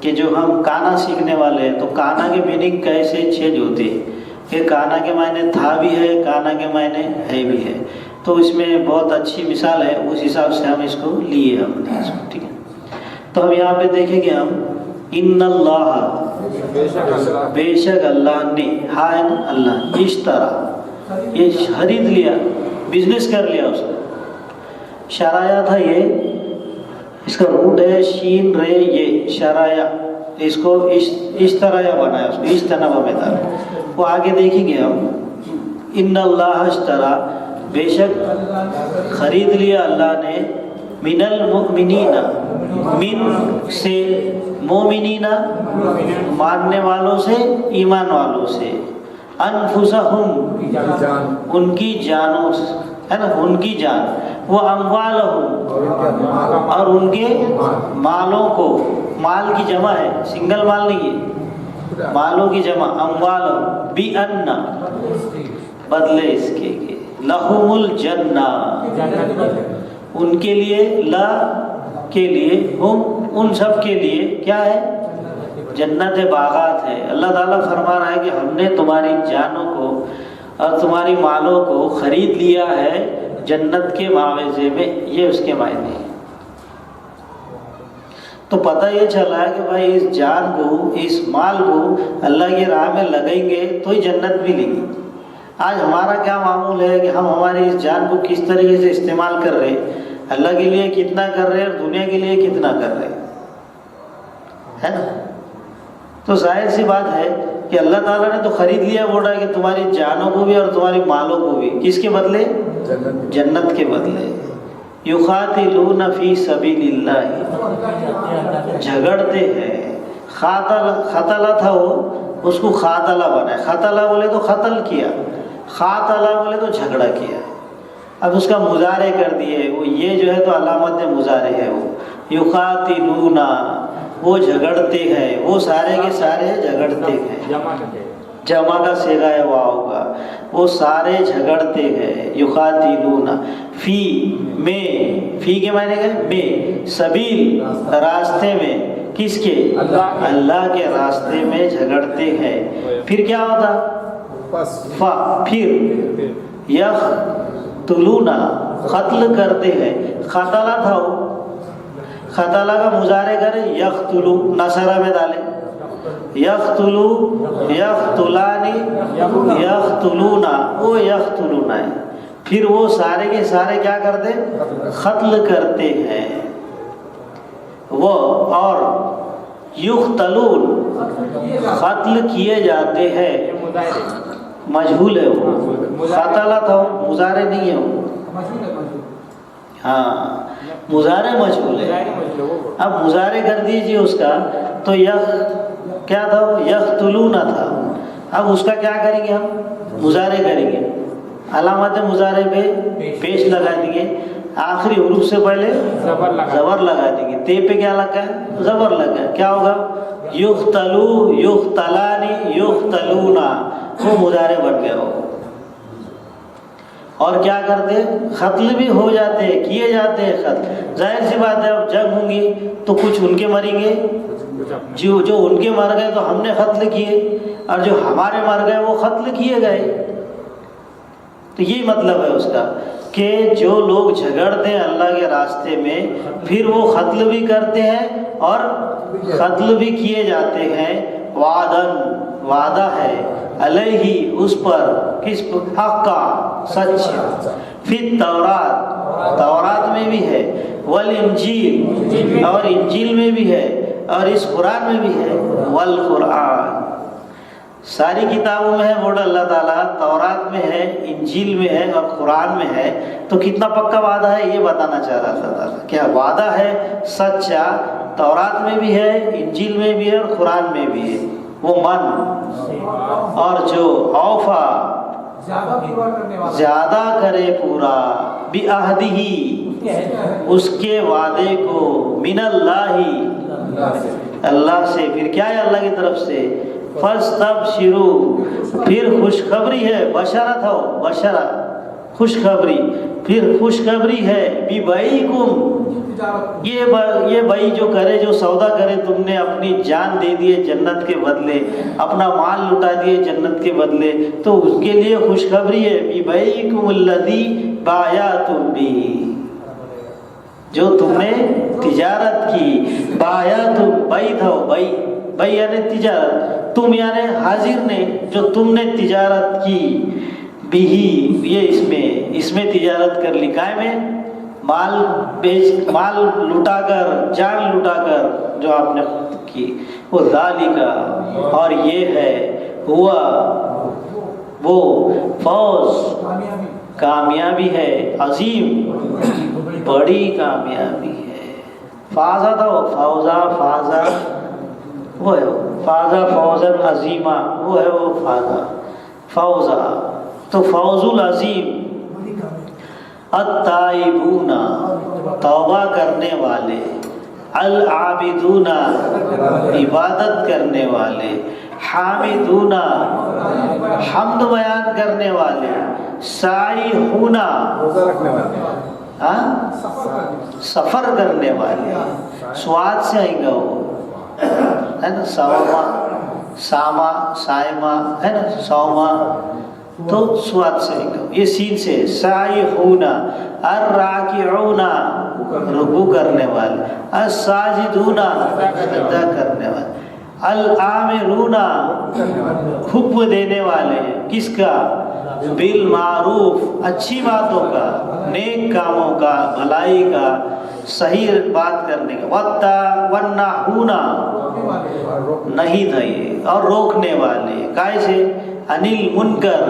کہ جو ہم کانا سیکھنے والے ہیں تو کانا کے میننگ کیسے چینج ہوتے ہیں، کہ کانا کے معنی تھا بھی ہے، کانا کے معنی ہے بھی ہے، تو اس میں بہت اچھی مثال ہے، اس حساب سے ہم اس کو لیے ہم نے اس کو، ٹھیک ہے۔ تو ہم یہاں پہ دیکھیں گے ہم ان اللہ بے شک اللہ نے، ہاں اللہ اشترا یہ خرید لیا، بزنس کر لیا اس نے، شرایا تھا یہ، اس کا روٹ ہے شین رے یہ شرایا، اس کو اشترایا بنایا، اس کو اجتنبا میں تھا۔ وہ آگے دیکھیں گے ہم ان اللہ اشترا بے شک خرید لیا اللہ نے، من المؤمنین من سے، مومنین ماننے والوں سے، ایمان والوں سے، انفسہم ان کی جانوں سے، ہے نا، ان کی جان، وہ اموالہم اور ان کے مالوں کو، مال کی جمع ہے، سنگل مال نہیں ہے، مالوں کی جمع، اموالہم بِأَنَّ بدلے اس کے لہم الجنہ ان کے لیے، لا کے لیے، ہم ان سب کے لیے کیا ہے، جنت باغات ہے۔ اللہ تعالیٰ فرما رہا ہے کہ ہم نے تمہاری جانوں کو اور تمہاری مالوں کو خرید لیا ہے جنت کے معاوضے میں، یہ اس کے معنی ہے۔ تو پتہ یہ چلا ہے کہ بھائی اس جان کو، اس مال کو اللہ کی راہ میں لگیں گے تو ہی جنت ملے گی۔ آج ہمارا کیا معمول ہے کہ ہم ہماری اس جان کو کس طریقے سے استعمال کر رہے ہیں، اللہ کے لیے کتنا کر رہے ہیں اور دنیا کے لیے کتنا کر رہے ہیں، ہے نا؟ تو ظاہر سی بات ہے کہ اللہ تعالیٰ نے تو خرید لیا، بول رہا ہے کہ تمہاری جانوں کو بھی اور تمہاری مالوں کو بھی، کس کے بدلے، جنت کے بدلے۔ یقاتلون فی سبیل اللہ جھگڑتے ہیں، خاتلہ تھا وہ، اس کو خاتلہ بنائے، خاتلہ بولے تو قتل کیا، خاتلہ بولے تو جھگڑا کیا، اب اس کا مضارع کر دیے، وہ یہ جو ہے تو علامت مضارع ہے، وہ یقاتلون وہ جھگڑتے ہیں، وہ سارے کے سارے جھگڑتے ہیں، جمع کا صیغہ ہے واو کا، وہ سارے جھگڑتے ہیں، یقاتلون فی میں، فی کے معنی ہے میں، سبیل راستے میں، کس کے، اللہ کے راستے میں جھگڑتے ہیں۔ پھر کیا ہوتا، پھر یقتلون قتل کرتے ہیں، قتلہ تھا وہ، قتلہ کا مضارع کرے یقتلو، نصرہ میں ڈالے، یقتلو، یقتلانی، یقتلون، وہ یقتلون ہے، پھر وہ سارے کے سارے کیا کرتے، قتل کرتے ہیں وہ، اور یقتلون قتل کیے جاتے ہیں، مجہول ہے وہ، قتلہ تھا وہ، مضارع نہیں ہے وہ، ہاں مضارع مجہول ہے، اب مضارع کر دیجئے اس کا تو کیا تھا، یقتلون تھا، اب اس کا کیا کریں گے ہم، مضارع کریں گے، علامت مضارع پہ پیش لگا دیں گے، آخری حروف سے پہلے زبر لگا دیں گے، تے پہ کیا لگا ہے، زبر لگا ہے، کیا ہوگا، یقتلو، یقتلانی، یقتلون، وہ مضارع بن گیا ہو، اور کیا کرتے، قتل بھی ہو جاتے ہیں، کیے جاتے ہیں قتل، ظاہر سی بات ہے اب جنگ ہوں گی تو کچھ ان کے مریں گے، جو ان کے مر گئے تو ہم نے قتل کیے، اور جو ہمارے مر گئے وہ قتل کیے گئے، تو یہی مطلب ہے اس کا کہ جو لوگ جھگڑتے ہیں اللہ کے راستے میں، پھر وہ قتل بھی کرتے ہیں اور قتل بھی کیے جاتے ہیں، وعدہ ہے علیہ اس پر، کس پر، حق کا، سچ، فی التورات، تورات میں بھی ہے، والانجیل اور انجیل میں بھی ہے، اور اس قرآن میں بھی ہے، والقرآن، ساری کتابوں میں ہے، بولا اللہ تعالیٰ، تورات میں ہے، انجیل میں ہے اور قرآن میں ہے، تو کتنا پکا وعدہ ہے یہ بتانا چاہ رہا تھا تعالیٰ، کیا وعدہ ہے سچا، تورات میں بھی ہے، انجیل میں بھی ہے اور قرآن میں بھی ہے، وہ من اور جو اوفا زیادہ کرے پورا، بعہدہ اس کے وعدے کو، من اللہ سے، پھر کیا ہے اللہ کی طرف سے، فاستبشروا پھر خوشخبری ہے، بشارت ہو، بشارہ خوشخبری. پھر خوشخبری ہے بِبَيْعِكُمْ، یہ بھائی جو کرے، جو سودا کرے، تم نے اپنی جان دے دیے جنت کے بدلے، اپنا مال لٹا دیے جنت کے بدلے، تو اس کے لیے خوشخبری ہے بِبَيْعِكُمُ الَّذِي بَايَعْتُم بِهِ، جو تم نے تجارت کی. بایعتم، بئی تھا، بئی یعنی تجارت، تم یعنی حاضر نے، جو تم نے تجارت کی. بھی، یہ اس میں تجارت کر لی. کائے میں؟ مال لٹا کر، جان لٹا کر جو آپ نے کی. وہ ذالک، اور یہ ہے، ہوا وہ فوز، کامیابی ہے، عظیم، بڑی کامیابی ہے. فازہ تھا وہ، فازہ وہ ہے، فازہ فوزن عظیمہ، وہ ہے وہ فوزہ. تو فوز العظیم. التائبون، توبہ کرنے والے، العابدون، عبادت کرنے والے، حامدون، حمد بیان کرنے والے، سائحون، سفر کرنے والے. سواد سے آئے گا وہ، ہے نا، ساما سائما، ہے نا، سوما، تو سواد سے آئے گا. یہ سین سے سائحون، الراکعون، رکوع کرنے والے، الساجدون، سجدہ کرنے والے، الآمرون، حکم دینے والے. کس کا؟ بالمعروف، اچھی باتوں کا، نیک کاموں کا، بھلائی کا، صحیح بات کرنے کا. والناہون، نہیں تھا یہ، اور روکنے والے. کائے سے؟ انل منکر،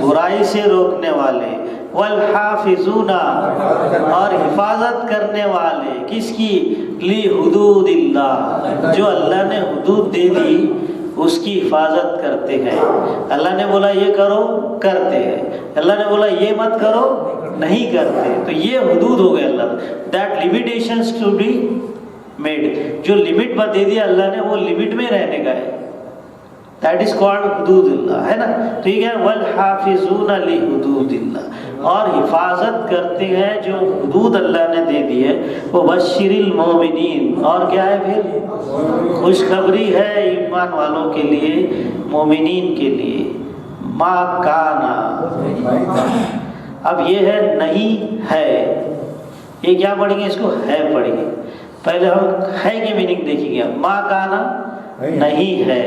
برائی سے روکنے والے. والحافظون، اور حفاظت کرنے والے. کس کی؟ لحدود اللہ، جو اللہ نے حدود دے دی اس کی حفاظت کرتے ہیں. اللہ نے بولا یہ کرو، کرتے ہیں. اللہ نے بولا یہ مت کرو، نہیں کرتے. تو یہ حدود ہو گئے اللہ. That limitations to be made, جو لمٹ دے دیا اللہ نے، وہ لمٹ میں رہنے کا ہے. دیٹ از کالڈ حدود اللہ، ہے نا. ٹھیک ہے. والحافظون لحدود اللہ، اور حفاظت کرتے ہیں جو حدود اللہ نے دے دی ہے. وبشر المومنین، اور کیا ہے پھر؟ خوشخبری ہے ایمان والوں کے لیے، مومنین کے لیے. ما کانا، اب یہ ہے نہیں ہے. یہ کیا پڑھیں گے؟ اس کو ہے پڑھیں گے. پہلے ہم ہے کی میننگ دیکھیں گے. ما کانا نہیں ہے،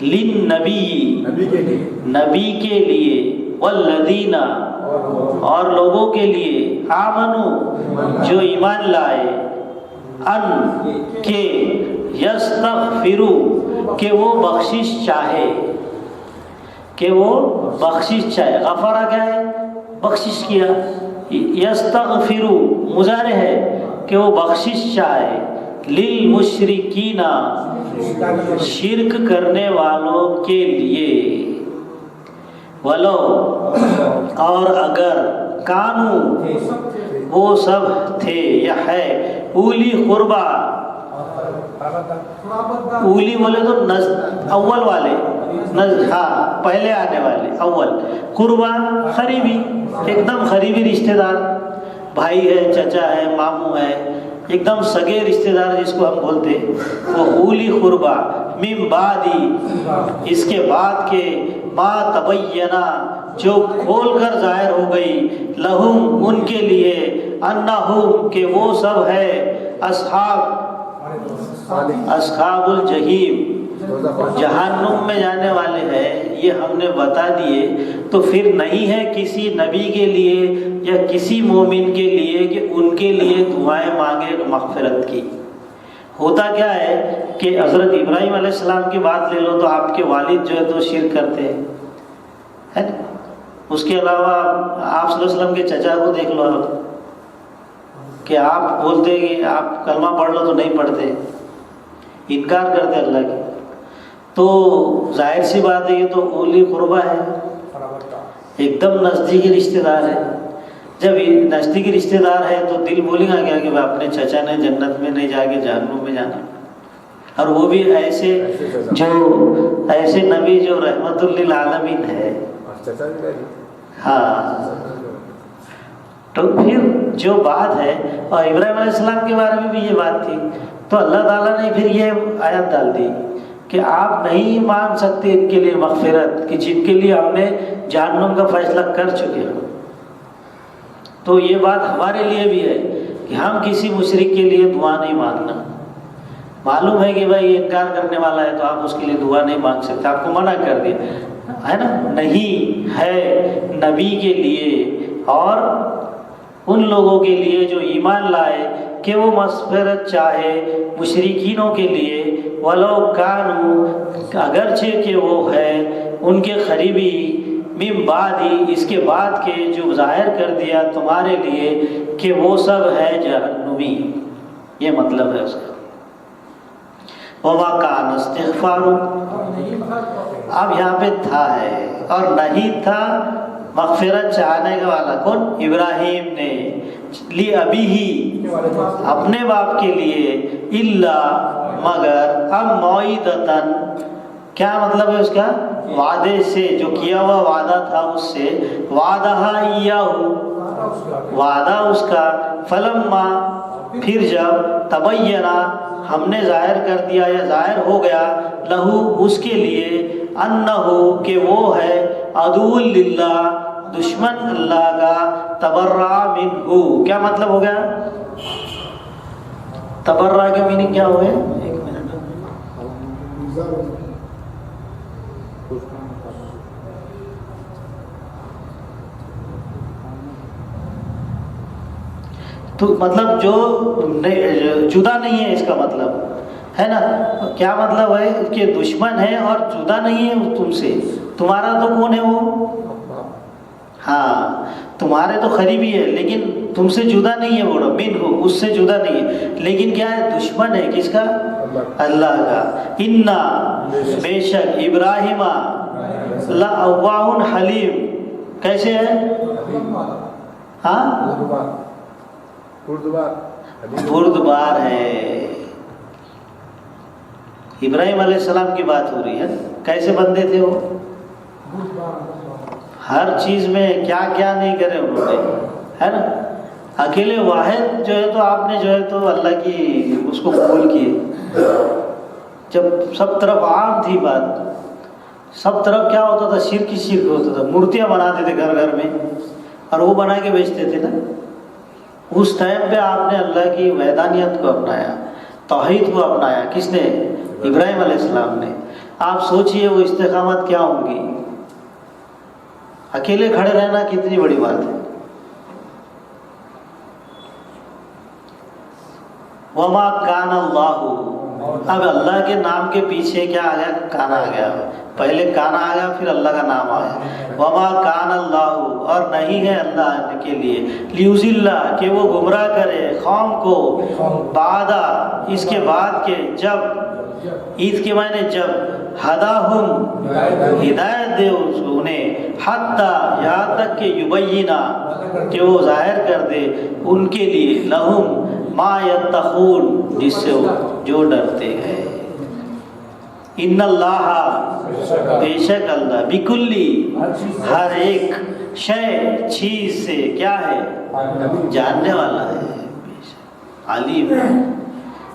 للنبی، نبی کے لیے، والذین، اور لوگوں کے لیے، آمنو، جو ایمان لائے، ان کہ یستغفروا، کہ وہ بخشش چاہے، کہ وہ بخشش چاہے. غفرہ کیا ہے؟ بخشش کیا. یستغفروا مضارع ہے کہ وہ بخشش چاہے. للمشرکین، شرک کرنے والوں کے لیے. ولو، اور اگر، کانو، وہ سب تھے یا ہے، اولی قربا، اولی بولے تو اول والے، ہاں پہلے آنے والے، اول. قربا قریبی، ایک دم قریبی رشتہ دار، بھائی ہے، چچا ہے، ماموں ہے، ایک دم سگے رشتہ دار جس کو ہم بولتے، وہ اولی قربا. من بعدی، اس کے بعد کے، ما تبینہ، جو کھول کر ظاہر ہو گئی، لہم، ان کے لیے، انہم، کہ وہ سب ہے، اصحاب الجحیم، جہنم میں جانے والے ہیں. یہ ہم نے بتا دیے. تو پھر نہیں ہے کسی نبی کے لیے یا کسی مومن کے لیے کہ ان کے لیے دعائیں مانگے مغفرت کی. ہوتا کیا ہے کہ حضرت ابراہیم علیہ السلام کی بات لے لو تو آپ کے والد جو ہے تو شرک کرتے ہیں، ہے نا. اس کے علاوہ آپ صلی اللہ علیہ وسلم کے چچا کو دیکھ لو آپ، کہ آپ بولتے کہ آپ کلمہ پڑھ لو تو نہیں پڑھتے، انکار کرتے اللہ کی. تو ظاہر سی بات ہے یہ تو اولی قربا ہے، ایک دم نزدیکی رشتہ دار ہے. جب نزدیکی رشتہ دار ہے تو دل بولے گا کیا کہ اپنے چچا نے جنت میں نہیں جا کے جہنم میں جانا. اور وہ بھی ایسے جو ایسے نبی جو رحمت للعالمین ہے. ہاں تو پھر جو بات ہے، اور ابراہیم علیہ السلام کے بارے میں بھی یہ بات تھی، تو اللہ تعالیٰ نے پھر یہ آیت ڈال دی کہ آپ نہیں مانگ سکتے ان کے لیے مغفرت کہ جن کے لیے ہم نے جہنم کا فیصلہ کر چکے ہوں۔ تو یہ بات ہمارے لیے بھی ہے کہ ہم کسی مشرک کے لیے دعا نہیں مانگنا۔ معلوم ہے کہ بھائی یہ انکار کرنے والا ہے تو آپ اس کے لیے دعا نہیں مانگ سکتے، آپ کو منع کر دیا ہے نا۔ نہیں ہے نبی کے لیے اور ان لوگوں کے لیے جو ایمان لائے کہ وہ مغفرت چاہے مشرکینوں کے لیے، ولو کانوا، اگرچہ کہ وہ ہے ان کے قریبی، من بعد ہی، اس کے بعد کے جو ظاہر کر دیا تمہارے لیے کہ وہ سب ہے جہنمی، یہ مطلب ہے اس کا۔ وما کان استغفار، اب یہاں پہ تھا ہے اور نہیں تھا مغفرت چاہنے کا والا کون؟ ابراہیم نے، لی ابی ہی، اپنے باپ کے لیے، الا، مگر، ام موعدتن، کیا مطلب ہے اس کا؟ وعدے سے، جو کیا ہوا وعدہ تھا اس سے، وعدہ ایاہو، وعدہ اس کا، فلما، پھر جب، تبینہ، ہم نے ظاہر کر دیا یا ظاہر ہو گیا، لہو، اس کے لیے، انہو، کہ وہ ہے، عدو للہ، دشمن اللہ کا، تبرع منہ، کیا مطلب ہو گیا؟ تبرع کے میننگ کیا ہوئے؟ ایک منٹ، تو مطلب جو جدا نہیں ہے، اس کا مطلب ہے نا، کیا مطلب ہے کہ دشمن ہے اور جدا نہیں ہے تم سے، تمہارا تو کون ہے وہ؟ ہاں تمہارے تو قریبی ہے لیکن تم سے جدا نہیں ہے، وہ منہ، اس سے جدا نہیں ہے، لیکن کیا ہے؟ دشمن ہے، کس کا؟ اللہ کا۔ انا، بے شک، ابراہیم، لأواہ حلیم، کیسے ہے؟ ہاں بردبار ہے۔ ابراہیم علیہ السلام کی بات ہو رہی ہے، کیسے بندے تھے وہ؟ ہر چیز میں کیا کیا نہیں کرے انہوں نے، ہے نا۔ اکیلے واحد جو ہے تو آپ نے جو ہے تو اللہ کی اس کو قبول کیے، جب سب طرف عام تھی بات، سب طرف کیا ہوتا تھا؟ شرک ہی شرک ہوتا تھا، مورتیاں بناتے تھے گھر گھر میں اور وہ بنا کے بیچتے تھے نا۔ اس ٹائم پہ آپ نے اللہ کی وحدانیت کو اپنایا، توحید کو اپنایا، کس نے؟ ابراہیم علیہ السلام نے۔ آپ سوچئے وہ استقامت کیا ہوں گی، اکیلے کھڑے رہنا کتنی بڑی بات ہے۔ وما کان اللہ، اب اللہ کے نام کے پیچھے کیا آ گیا؟ کانا آ گیا، پہلے کانا آ گیا پھر اللہ کا نام آیا۔ وما کان اللہ، اور نہیں ہے اللہ کے لیے، لیضل، کہ وہ گمراہ کرے قوم کو، بعد، اس کے بعد کے، جب، عید کے معنی جب، ہداہم، ہدایت دے انہیں، حتی، یہاں تک کہ، یبینہ، کہ وہ ظاہر کر دے ان کے لیے، لہم، ما یتقون، جس سے جو ڈرتے ہیں۔ ان اللہ، بے شک اللہ، بکلی، ہر ایک، شے، چیز سے، کیا ہے؟ جاننے والا ہے، علیم ہے۔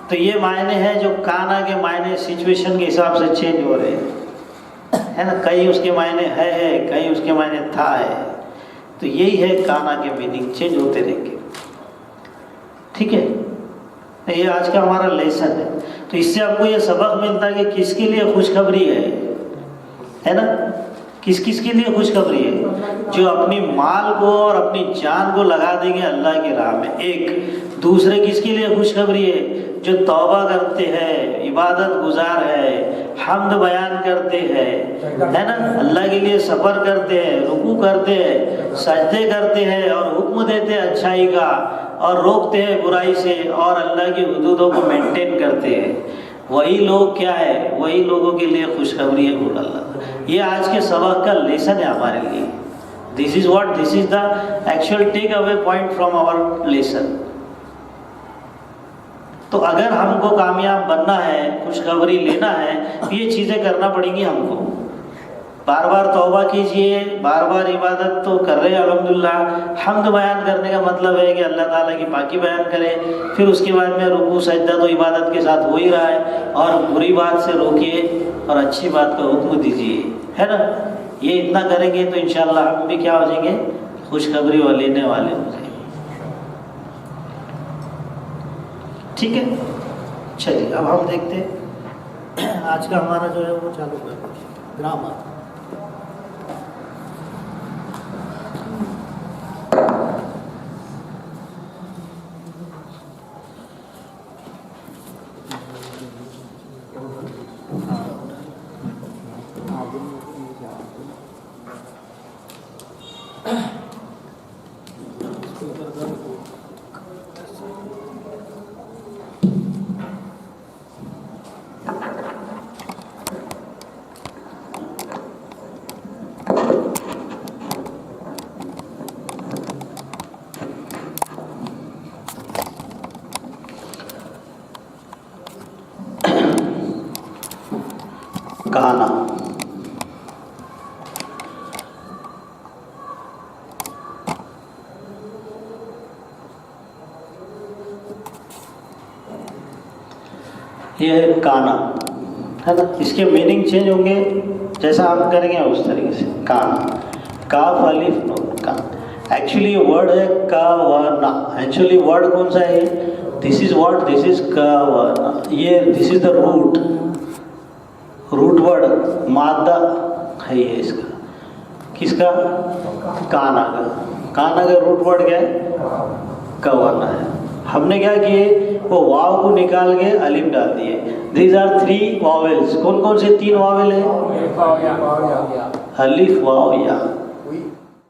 تو یہ معنی ہے جو کانا کے معنی سچویشن کے حساب سے چینج ہو رہے ہیں نا، کہیں اس کے معنی ہے کہیں اس کے معنی تھا ہے، تو یہی ہے کانا کے میننگ چینج ہوتے رہیں گے، ٹھیک ہے۔ یہ آج کا ہمارا لیسن ہے، تو اس سے آپ کو یہ سبق ملتا ہے کہ کس کے لیے خوشخبری ہے نا، کس کس کے لیے خوشخبری ہے؟ جو اپنی مال کو اور اپنی جان کو لگا دیں گے اللہ کی راہ میں، ایک۔ دوسرے کس کے لیے خوشخبری ہے؟ جو توبہ کرتے ہیں، عبادت گزار ہے، حمد بیان کرتے ہیں، ہے نا، اللہ کے لیے صبر کرتے ہیں، رکوع کرتے ہیں، سجدے کرتے ہیں اور حکم دیتے ہیں اچھائی کا اور روکتے ہیں برائی سے اور اللہ کی حدودوں کو مینٹین کرتے ہیں، وہی لوگ کیا ہے؟ وہی لوگوں کے لیے خوشخبری ہے، بول اللہ۔ یہ آج کے سبق کا لیسن ہے ہمارے لیے۔ This is the actual take away point from our lesson۔ تو اگر ہم کو کامیاب بننا ہے، خوشخبری لینا ہے، یہ چیزیں کرنا پڑیں گی ہم کو۔ بار بار توبہ کیجئے، بار بار عبادت تو کر رہے ہیں الحمدللہ۔ حمد بیان کرنے کا مطلب ہے کہ اللہ تعالیٰ کی پاکی بیان کرے، پھر اس کے بعد میں رکوع سجدہ تو عبادت کے ساتھ ہو ہی رہا ہے، اور بری بات سے روکیے اور اچھی بات کا حکم دیجیے، ہے نا؟ یہ اتنا کریں گے تو انشاءاللہ ہم بھی کیا ہو جائیں گے؟ خوشخبری لینے والے ہو جائیں گے۔ ٹھیک ہے، چلیے اب ہم دیکھتے ہیں آج کا ہمارا جو ہے وہ چالو کریں گرامر۔ کانا، یہ ہے کانا، ہے نا؟ اس کے میننگ چینج ہوں گے جیسا ہم کریں گے اس طریقے سے۔ کانا، کاف الف نون، کانا۔ ایکچولی ورڈ ہے کاوانا، ایکچولی ورڈ کون سا ہے؟ دس از واٹ، دس از کاوانا، یہ دس از دا روٹ، روٹ ورڈ مادہ ہے یہ اس کا، کس کا؟ کانا کا۔ کانا کا روٹ ورڈ کیا ہے؟ کوانا ہے۔ ہم نے کیا کیے؟ وہ واو کو نکال کے الف ڈال دیے۔ These are 3 vowels. کون کون سے 3 واویل ہیں؟ الف واو یا۔